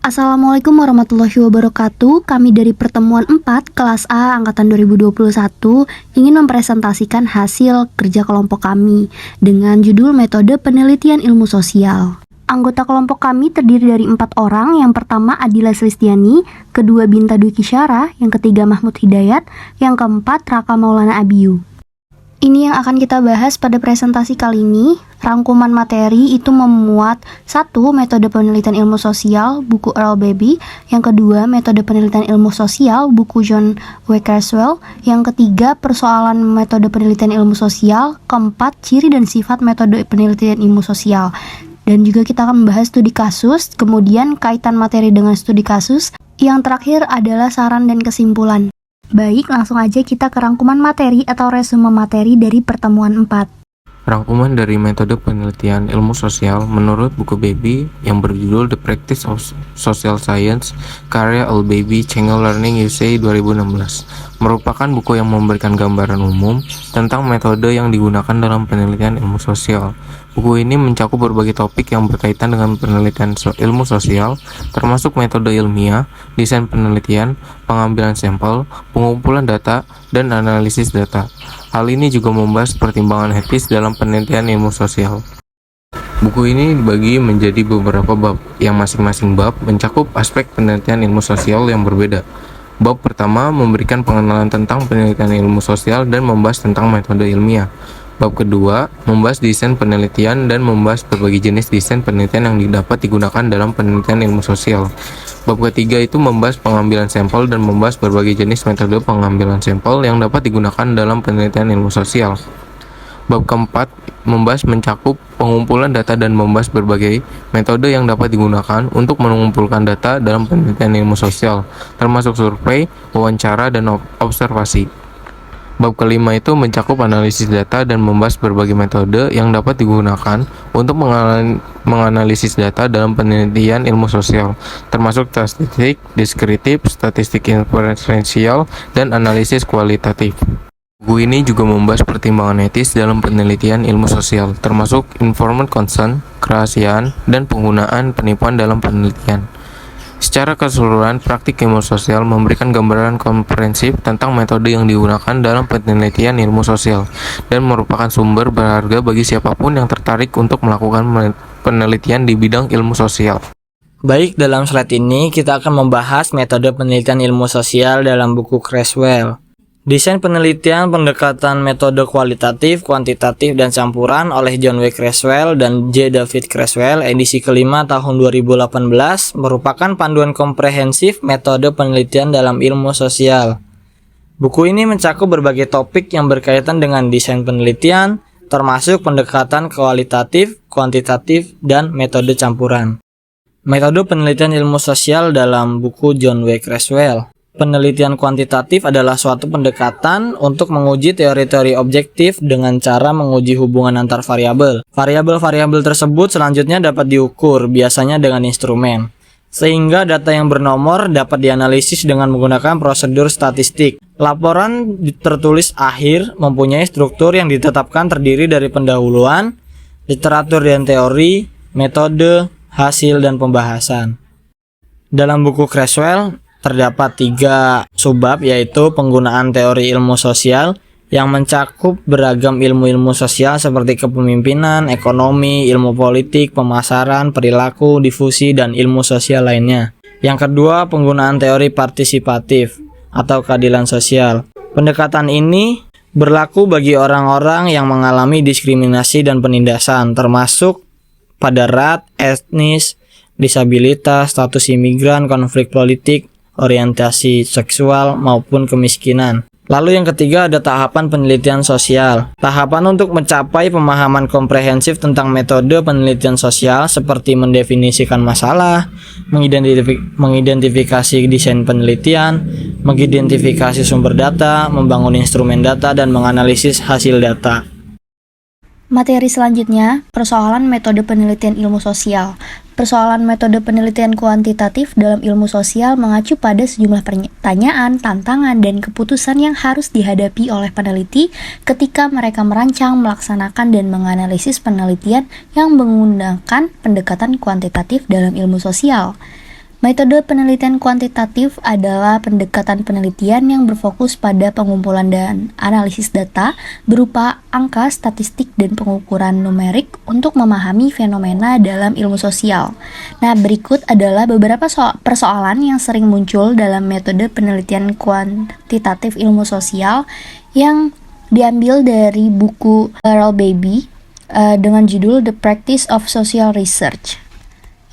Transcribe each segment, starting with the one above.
Assalamualaikum warahmatullahi wabarakatuh. Kami dari pertemuan 4 kelas A angkatan 2021 ingin mempresentasikan hasil kerja kelompok kami dengan judul metode penelitian ilmu sosial. Anggota kelompok kami terdiri dari 4 orang. Yang pertama Adila Slistiani, kedua Binta Dwi Kisyara, yang ketiga Mahmud Hidayat, yang keempat Raka Maulana Abiyu. Ini yang akan kita bahas pada presentasi kali ini. Rangkuman materi itu memuat 1. Metode penelitian ilmu sosial, buku Earl Baby. Yang kedua, metode penelitian ilmu sosial, buku John W. Creswell. Yang ketiga, persoalan metode penelitian ilmu sosial. Keempat, ciri dan sifat metode penelitian ilmu sosial. Dan juga kita akan membahas studi kasus, kemudian kaitan materi dengan studi kasus. Yang terakhir adalah saran dan kesimpulan. Baik, langsung aja kita ke rangkuman materi atau resume materi dari pertemuan 4. Rangkuman dari metode penelitian ilmu sosial menurut buku Baby yang berjudul The Practice of Social Science, karya Earl Baby, Channel Learning USA 2016, merupakan buku yang memberikan gambaran umum tentang metode yang digunakan dalam penelitian ilmu sosial. Buku ini mencakup berbagai topik yang berkaitan dengan penelitian ilmu sosial, termasuk metode ilmiah, desain penelitian, pengambilan sampel, pengumpulan data, dan analisis data. Hal ini juga membahas pertimbangan etis dalam penelitian ilmu sosial. Buku ini dibagi menjadi beberapa bab, yang masing-masing bab mencakup aspek penelitian ilmu sosial yang berbeda. Bab pertama memberikan pengenalan tentang penelitian ilmu sosial dan membahas tentang metode ilmiah. Bab kedua membahas desain penelitian dan membahas berbagai jenis desain penelitian yang dapat digunakan dalam penelitian ilmu sosial. Bab ketiga itu membahas pengambilan sampel dan membahas berbagai jenis metode pengambilan sampel yang dapat digunakan dalam penelitian ilmu sosial. Bab keempat membahas mencakup pengumpulan data dan membahas berbagai metode yang dapat digunakan untuk mengumpulkan data dalam penelitian ilmu sosial, termasuk survei, wawancara, dan observasi. Bab kelima itu mencakup analisis data dan membahas berbagai metode yang dapat digunakan untuk menganalisis data dalam penelitian ilmu sosial, termasuk statistik deskriptif, statistik inferensial, dan analisis kualitatif. Buku ini juga membahas pertimbangan etis dalam penelitian ilmu sosial, termasuk informed consent, kerahasiaan, dan penggunaan penipuan dalam penelitian. Secara keseluruhan, praktik ilmu sosial memberikan gambaran komprehensif tentang metode yang digunakan dalam penelitian ilmu sosial dan merupakan sumber berharga bagi siapapun yang tertarik untuk melakukan penelitian di bidang ilmu sosial. Baik, dalam slide ini kita akan membahas metode penelitian ilmu sosial dalam buku Creswell. Desain penelitian pendekatan metode kualitatif, kuantitatif, dan campuran oleh John W. Creswell dan J. David Creswell edisi kelima tahun 2018 merupakan panduan komprehensif metode penelitian dalam ilmu sosial. Buku ini mencakup berbagai topik yang berkaitan dengan desain penelitian, termasuk pendekatan kualitatif, kuantitatif, dan metode campuran. Metode penelitian ilmu sosial dalam buku John W. Creswell. Penelitian kuantitatif adalah suatu pendekatan untuk menguji teori-teori objektif dengan cara menguji hubungan antar variabel. Variabel-variabel tersebut selanjutnya dapat diukur, biasanya dengan instrumen, sehingga data yang bernomor dapat dianalisis dengan menggunakan prosedur statistik. Laporan tertulis akhir mempunyai struktur yang ditetapkan terdiri dari pendahuluan, literatur dan teori, metode, hasil, dan pembahasan. Dalam buku Creswell, terdapat 3 subbab, yaitu penggunaan teori ilmu sosial yang mencakup beragam ilmu-ilmu sosial seperti kepemimpinan, ekonomi, ilmu politik, pemasaran, perilaku, difusi, dan ilmu sosial lainnya. Yang kedua, penggunaan teori partisipatif atau keadilan sosial. Pendekatan ini berlaku bagi orang-orang yang mengalami diskriminasi dan penindasan, termasuk pada ras, etnis, disabilitas, status imigran, konflik politik, orientasi seksual, maupun kemiskinan. Lalu yang ketiga ada tahapan penelitian sosial. Tahapan untuk mencapai pemahaman komprehensif tentang metode penelitian sosial seperti mendefinisikan masalah, mengidentifikasi desain penelitian, mengidentifikasi sumber data, membangun instrumen data, dan menganalisis hasil data. Materi selanjutnya, persoalan metode penelitian ilmu sosial. Persoalan metode penelitian kuantitatif dalam ilmu sosial mengacu pada sejumlah pertanyaan, tantangan, dan keputusan yang harus dihadapi oleh peneliti ketika mereka merancang, melaksanakan, dan menganalisis penelitian yang menggunakan pendekatan kuantitatif dalam ilmu sosial. Metode penelitian kuantitatif adalah pendekatan penelitian yang berfokus pada pengumpulan dan analisis data berupa angka, statistik, dan pengukuran numerik untuk memahami fenomena dalam ilmu sosial. Nah, berikut adalah beberapa persoalan yang sering muncul dalam metode penelitian kuantitatif ilmu sosial yang diambil dari buku Carol Baby dengan judul The Practice of Social Research.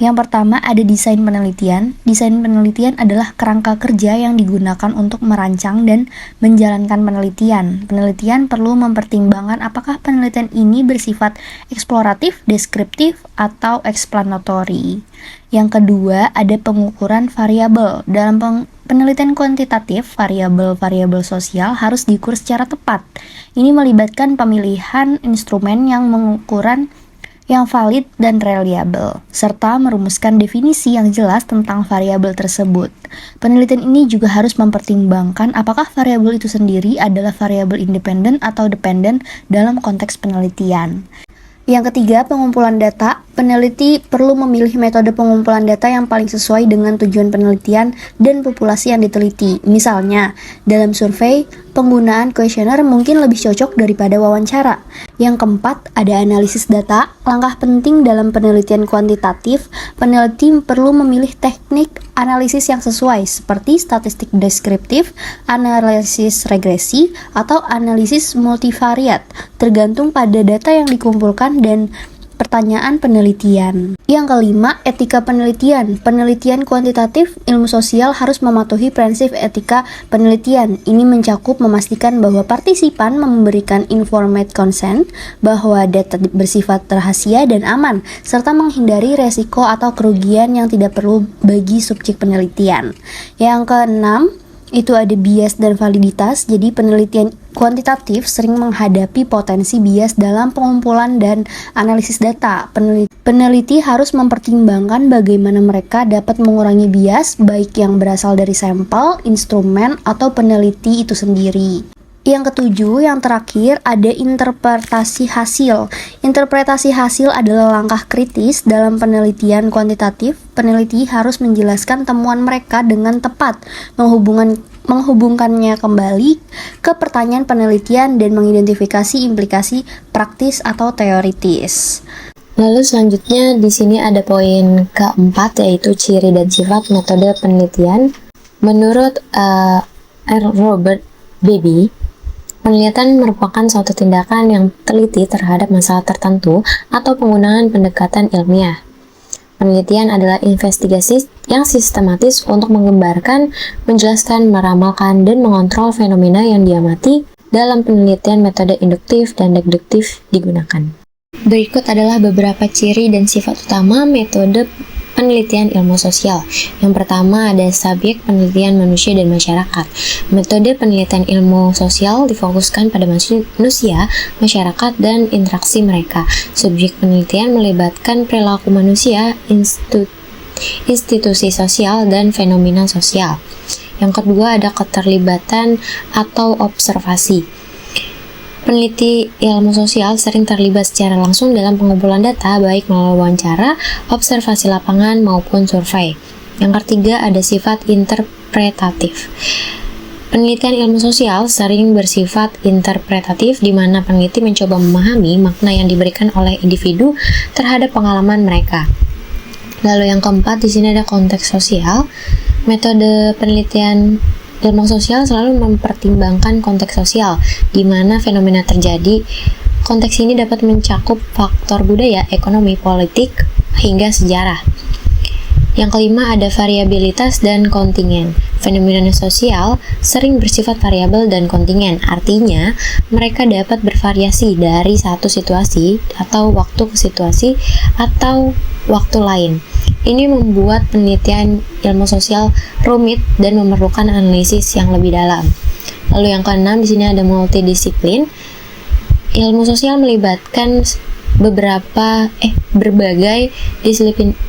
Yang pertama ada desain penelitian. Desain penelitian adalah kerangka kerja yang digunakan untuk merancang dan menjalankan penelitian. Penelitian perlu mempertimbangkan apakah penelitian ini bersifat eksploratif, deskriptif, atau explanatory. Yang kedua ada pengukuran variabel. Dalam penelitian kuantitatif, variabel-variabel sosial harus diukur secara tepat. Ini melibatkan pemilihan instrumen yang mengukuran yang valid dan reliable, serta merumuskan definisi yang jelas tentang variabel tersebut. Penelitian ini juga harus mempertimbangkan apakah variabel itu sendiri adalah variabel independen atau dependen dalam konteks penelitian. Yang ketiga, pengumpulan data. Peneliti perlu memilih metode pengumpulan data yang paling sesuai dengan tujuan penelitian dan populasi yang diteliti. Misalnya, dalam survei, penggunaan kuesioner mungkin lebih cocok daripada wawancara. Yang keempat, ada analisis data. Langkah penting dalam penelitian kuantitatif, peneliti perlu memilih teknik analisis yang sesuai, seperti statistik deskriptif, analisis regresi, atau analisis multivariat, tergantung pada data yang dikumpulkan dan pertanyaan penelitian. Yang kelima, etika penelitian. Penelitian kuantitatif ilmu sosial harus mematuhi prinsip etika penelitian. Ini mencakup memastikan bahwa partisipan memberikan informed consent, bahwa data bersifat rahasia dan aman, serta menghindari resiko atau kerugian yang tidak perlu bagi subjek penelitian. Yang keenam, itu ada bias dan validitas. Jadi penelitian kuantitatif sering menghadapi potensi bias dalam pengumpulan dan analisis data. Peneliti harus mempertimbangkan bagaimana mereka dapat mengurangi bias, baik yang berasal dari sampel, instrumen, atau peneliti itu sendiri. Yang ketujuh, yang terakhir, ada interpretasi hasil. Interpretasi hasil adalah langkah kritis dalam penelitian kuantitatif. Peneliti harus menjelaskan temuan mereka dengan tepat, menghubungkannya kembali ke pertanyaan penelitian dan mengidentifikasi implikasi praktis atau teoritis. Lalu selanjutnya di sini ada poin keempat, yaitu ciri dan sifat metode penelitian. Menurut Robert Baby, penelitian merupakan suatu tindakan yang teliti terhadap masalah tertentu atau penggunaan pendekatan ilmiah. Penelitian adalah investigasi yang sistematis untuk menggambarkan, menjelaskan, meramalkan, dan mengontrol fenomena yang diamati. Dalam penelitian, metode induktif dan deduktif digunakan. Berikut adalah beberapa ciri dan sifat utama metode penelitian ilmu sosial. Yang pertama ada subjek penelitian manusia dan masyarakat. Metode penelitian ilmu sosial difokuskan pada manusia, masyarakat, dan interaksi mereka. Subjek penelitian melibatkan perilaku manusia, institusi sosial, dan fenomena sosial. Yang kedua ada keterlibatan atau observasi. Peneliti ilmu sosial sering terlibat secara langsung dalam pengumpulan data, baik melalui wawancara, observasi lapangan, maupun survei. Yang ketiga ada sifat interpretatif. Penelitian ilmu sosial sering bersifat interpretatif, di mana peneliti mencoba memahami makna yang diberikan oleh individu terhadap pengalaman mereka. Lalu yang keempat, di sini ada konteks sosial. Metode penelitian ilmu sosial selalu mempertimbangkan konteks sosial, di mana fenomena terjadi. Konteks ini dapat mencakup faktor budaya, ekonomi, politik, hingga sejarah. Yang kelima ada variabilitas dan kontingen. Fenomena sosial sering bersifat variabel dan kontingen, artinya mereka dapat bervariasi dari satu situasi atau waktu ke situasi atau waktu lain. Ini membuat penelitian ilmu sosial rumit dan memerlukan analisis yang lebih dalam. Lalu yang keenam, di sini ada multidisiplin. Ilmu sosial melibatkan berbagai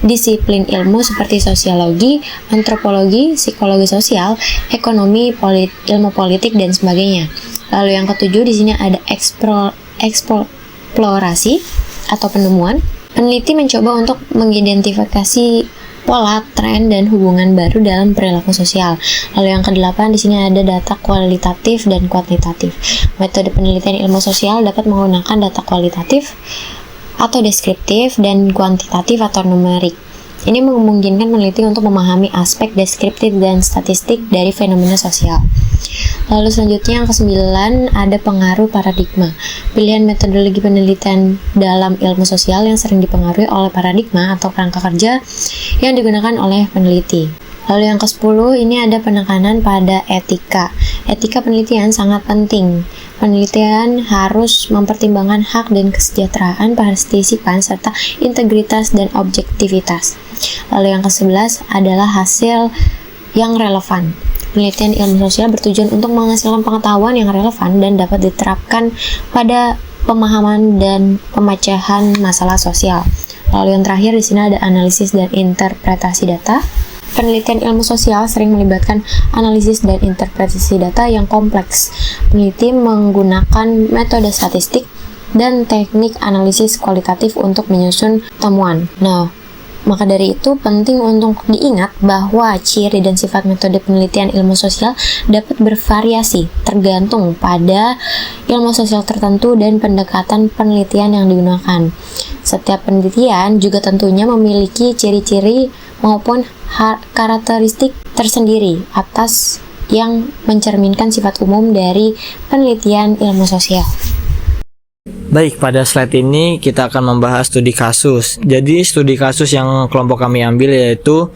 disiplin ilmu seperti sosiologi, antropologi, psikologi sosial, ekonomi, ilmu politik, dan sebagainya. Lalu yang ketujuh, di sini ada eksplorasi atau penemuan. Peneliti mencoba untuk mengidentifikasi pola, tren, dan hubungan baru dalam perilaku sosial. Lalu yang kedelapan, di sini ada data kualitatif dan kuantitatif. Metode penelitian ilmu sosial dapat menggunakan data kualitatif atau deskriptif dan kuantitatif atau numerik. Ini memungkinkan peneliti untuk memahami aspek deskriptif dan statistik dari fenomena sosial. Lalu selanjutnya yang ke-9 ada pengaruh paradigma. Pilihan metodologi penelitian dalam ilmu sosial yang sering dipengaruhi oleh paradigma atau kerangka kerja yang digunakan oleh peneliti. Lalu yang ke-10 ini ada penekanan pada etika. Etika penelitian sangat penting. Penelitian harus mempertimbangkan hak dan kesejahteraan partisipan serta integritas dan objektivitas. Lalu yang ke-11 adalah hasil yang relevan. Penelitian ilmu sosial bertujuan untuk menghasilkan pengetahuan yang relevan dan dapat diterapkan pada pemahaman dan pemecahan masalah sosial. Lalu yang terakhir di sini ada analisis dan interpretasi data. Penelitian ilmu sosial sering melibatkan analisis dan interpretasi data yang kompleks. Peneliti menggunakan metode statistik dan teknik analisis kualitatif untuk menyusun temuan. Maka dari itu penting untuk diingat bahwa ciri dan sifat metode penelitian ilmu sosial dapat bervariasi tergantung pada ilmu sosial tertentu dan pendekatan penelitian yang digunakan. Setiap penelitian juga tentunya memiliki ciri-ciri maupun karakteristik tersendiri atas yang mencerminkan sifat umum dari penelitian ilmu sosial. Baik, pada slide ini kita akan membahas studi kasus. Jadi studi kasus yang kelompok kami ambil yaitu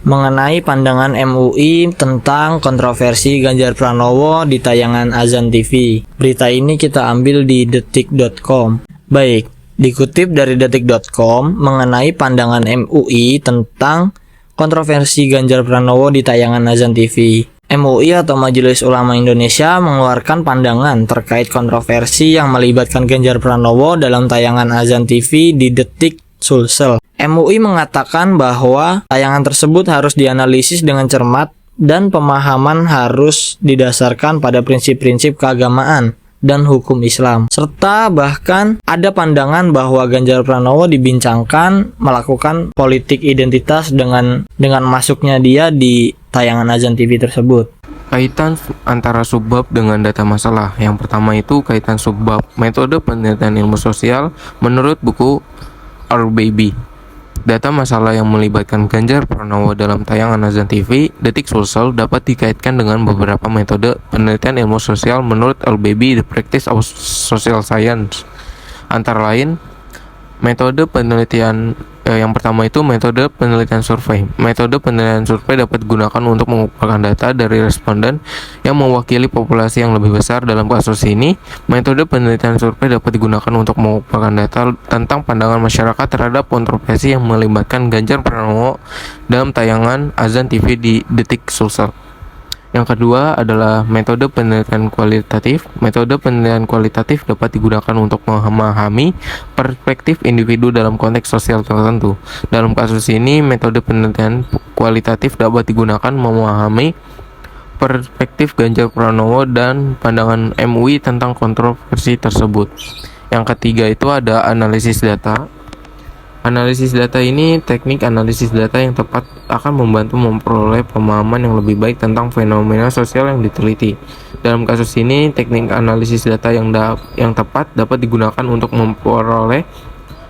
mengenai pandangan MUI tentang kontroversi Ganjar Pranowo di tayangan Azan TV. Berita ini kita ambil di detik.com. Baik, dikutip dari detik.com mengenai pandangan MUI tentang kontroversi Ganjar Pranowo di tayangan Azan TV. MUI atau Majelis Ulama Indonesia mengeluarkan pandangan terkait kontroversi yang melibatkan Ganjar Pranowo dalam tayangan Azan TV di Detik Sulsel. MUI mengatakan bahwa tayangan tersebut harus dianalisis dengan cermat dan pemahaman harus didasarkan pada prinsip-prinsip keagamaan dan hukum Islam. Serta bahkan ada pandangan bahwa Ganjar Pranowo dibincangkan melakukan politik identitas dengan masuknya dia di tayangan Azan TV tersebut. Kaitan antara subbab dengan data masalah. Yang pertama itu kaitan subbab metode penelitian ilmu sosial menurut buku Our Baby. Data masalah yang melibatkan Ganjar Pranowo dalam tayangan Azan TV, Detik Sulsel dapat dikaitkan dengan beberapa metode penelitian ilmu sosial menurut Our Baby, The Practice of Social Science. Antara lain, metode penelitian yang pertama itu metode penelitian survei. Metode penelitian survei dapat digunakan untuk mengumpulkan data dari responden yang mewakili populasi yang lebih besar. Dalam kasus ini, metode penelitian survei dapat digunakan untuk mengumpulkan data tentang pandangan masyarakat terhadap kontroversi yang melibatkan Ganjar Pranowo dalam tayangan Azan TV di Detik Sulsel. Yang kedua adalah metode penelitian kualitatif. Metode penelitian kualitatif dapat digunakan untuk memahami perspektif individu dalam konteks sosial tertentu. Dalam kasus ini, metode penelitian kualitatif dapat digunakan memahami perspektif Ganjar Pranowo dan pandangan MUI tentang kontroversi tersebut. Yang ketiga itu ada analisis data. Analisis data ini teknik analisis data yang tepat akan membantu memperoleh pemahaman yang lebih baik tentang fenomena sosial yang diteliti. Dalam kasus ini, teknik analisis data yang tepat dapat digunakan untuk memperoleh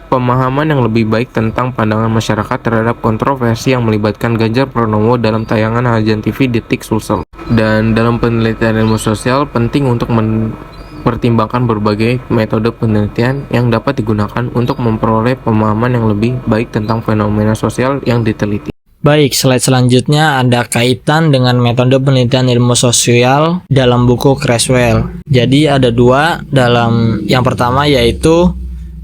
pemahaman yang lebih baik tentang pandangan masyarakat terhadap kontroversi yang melibatkan Ganjar Pranowo dalam tayangan Azan TV Detik Sulsel. Dan dalam penelitian ilmu sosial penting untuk pertimbangkan berbagai metode penelitian yang dapat digunakan untuk memperoleh pemahaman yang lebih baik tentang fenomena sosial yang diteliti. Baik, slide selanjutnya ada kaitan dengan metode penelitian ilmu sosial dalam buku Creswell. Jadi ada dua, yang pertama yaitu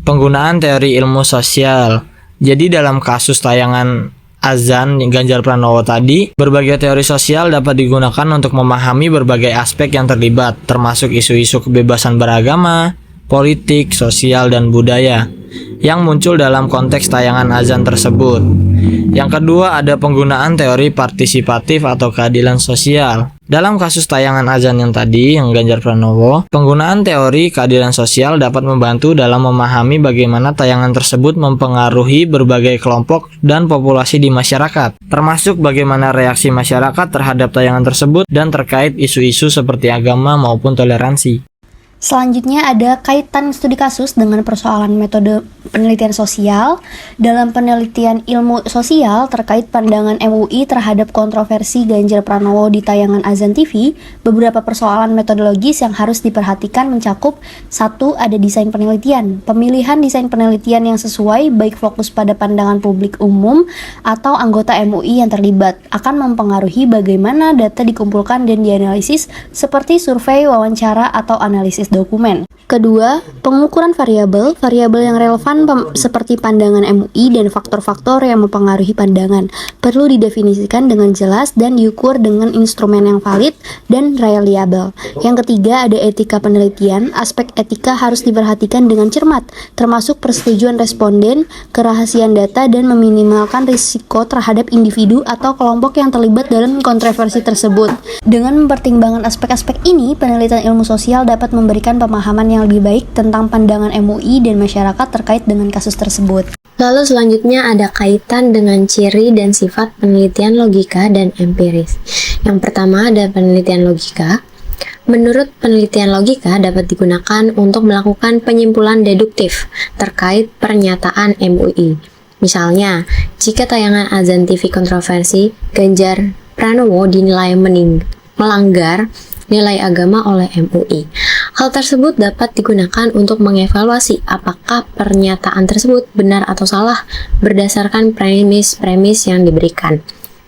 penggunaan teori ilmu sosial. Jadi dalam kasus tayangan Azan Ganjar Pranowo tadi, berbagai teori sosial dapat digunakan untuk memahami berbagai aspek yang terlibat, termasuk isu-isu kebebasan beragama, politik, sosial, dan budaya yang muncul dalam konteks tayangan Azan tersebut. Yang kedua ada penggunaan teori partisipatif atau keadilan sosial. Dalam kasus tayangan azan yang tadi, yang Ganjar Pranowo, penggunaan teori keadilan sosial dapat membantu dalam memahami bagaimana tayangan tersebut mempengaruhi berbagai kelompok dan populasi di masyarakat, termasuk bagaimana reaksi masyarakat terhadap tayangan tersebut dan terkait isu-isu seperti agama maupun toleransi. Selanjutnya ada kaitan studi kasus dengan persoalan metode penelitian sosial. Dalam penelitian ilmu sosial terkait pandangan MUI terhadap kontroversi Ganjar Pranowo di tayangan Azan TV, beberapa persoalan metodologis yang harus diperhatikan mencakup: 1. Ada desain penelitian. Pemilihan desain penelitian yang sesuai, baik fokus pada pandangan publik umum atau anggota MUI yang terlibat, akan mempengaruhi bagaimana data dikumpulkan dan dianalisis, seperti survei, wawancara, atau analisis dokumen. Kedua, pengukuran variabel yang relevan seperti pandangan MUI dan faktor-faktor yang mempengaruhi pandangan perlu didefinisikan dengan jelas dan diukur dengan instrumen yang valid dan reliable. Yang ketiga, ada etika penelitian. Aspek etika harus diperhatikan dengan cermat, termasuk persetujuan responden, kerahasiaan data, dan meminimalkan risiko terhadap individu atau kelompok yang terlibat dalam kontroversi tersebut. Dengan mempertimbangkan aspek-aspek ini, penelitian ilmu sosial dapat memberikan pemahaman yang lebih baik tentang pandangan MUI dan masyarakat terkait dengan kasus tersebut. Lalu selanjutnya ada kaitan dengan ciri dan sifat penelitian logika dan empiris. Yang pertama ada penelitian logika. Menurut penelitian logika dapat digunakan untuk melakukan penyimpulan deduktif terkait pernyataan MUI. Misalnya, jika tayangan azan TV kontroversi, Ganjar Pranowo dinilai melanggar nilai agama oleh MUI. Hal tersebut dapat digunakan untuk mengevaluasi apakah pernyataan tersebut benar atau salah berdasarkan premis-premis yang diberikan.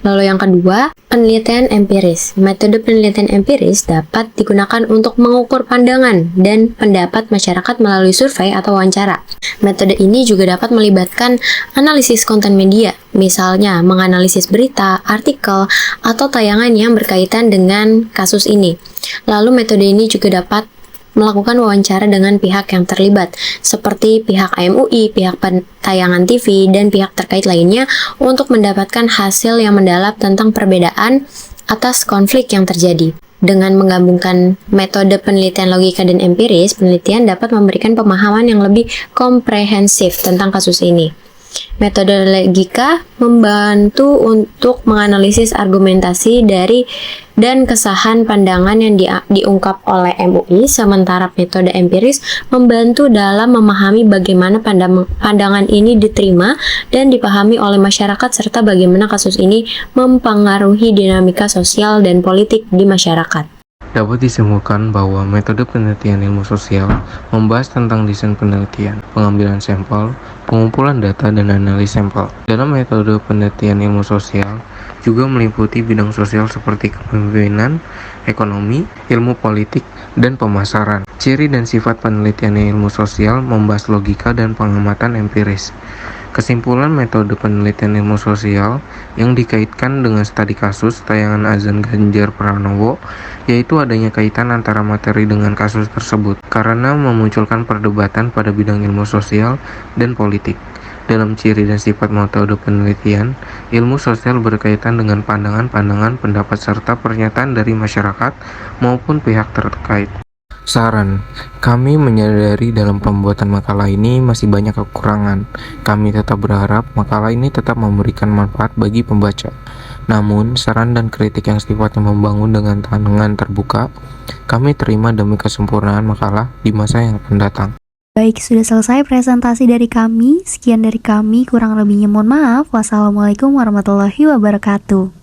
Lalu yang kedua, penelitian empiris. Metode penelitian empiris dapat digunakan untuk mengukur pandangan dan pendapat masyarakat melalui survei atau wawancara. Metode ini juga dapat melibatkan analisis konten media, misalnya menganalisis berita, artikel, atau tayangan yang berkaitan dengan kasus ini. Lalu metode ini juga dapat melakukan wawancara dengan pihak yang terlibat, seperti pihak MUI, pihak tayangan TV, dan pihak terkait lainnya untuk mendapatkan hasil yang mendalam tentang perbedaan atas konflik yang terjadi. Dengan menggabungkan metode penelitian logika dan empiris, penelitian dapat memberikan pemahaman yang lebih komprehensif tentang kasus ini. Metode logika membantu untuk menganalisis argumentasi dan kesahan pandangan yang diungkap oleh MUI, sementara metode empiris membantu dalam memahami bagaimana pandangan ini diterima dan dipahami oleh masyarakat serta bagaimana kasus ini mempengaruhi dinamika sosial dan politik di masyarakat. Dapat disimpulkan bahwa metode penelitian ilmu sosial membahas tentang desain penelitian, pengambilan sampel, pengumpulan data, dan analisis sampel. Dalam metode penelitian ilmu sosial juga meliputi bidang sosial seperti kepemimpinan, ekonomi, ilmu politik, dan pemasaran. Ciri dan sifat penelitian ilmu sosial membahas logika dan pengamatan empiris. Kesimpulan metode penelitian ilmu sosial yang dikaitkan dengan studi kasus tayangan azan Ganjar Pranowo, yaitu adanya kaitan antara materi dengan kasus tersebut, karena memunculkan perdebatan pada bidang ilmu sosial dan politik. Dalam ciri dan sifat metode penelitian, ilmu sosial berkaitan dengan pandangan-pandangan, pendapat, serta pernyataan dari masyarakat maupun pihak terkait. Saran, kami menyadari dalam pembuatan makalah ini masih banyak kekurangan. Kami tetap berharap makalah ini tetap memberikan manfaat bagi pembaca. Namun, saran dan kritik yang sifatnya membangun dengan tangan terbuka, kami terima demi kesempurnaan makalah di masa yang akan datang. Baik, sudah selesai presentasi dari kami. Sekian dari kami, kurang lebihnya mohon maaf. Wassalamualaikum warahmatullahi wabarakatuh.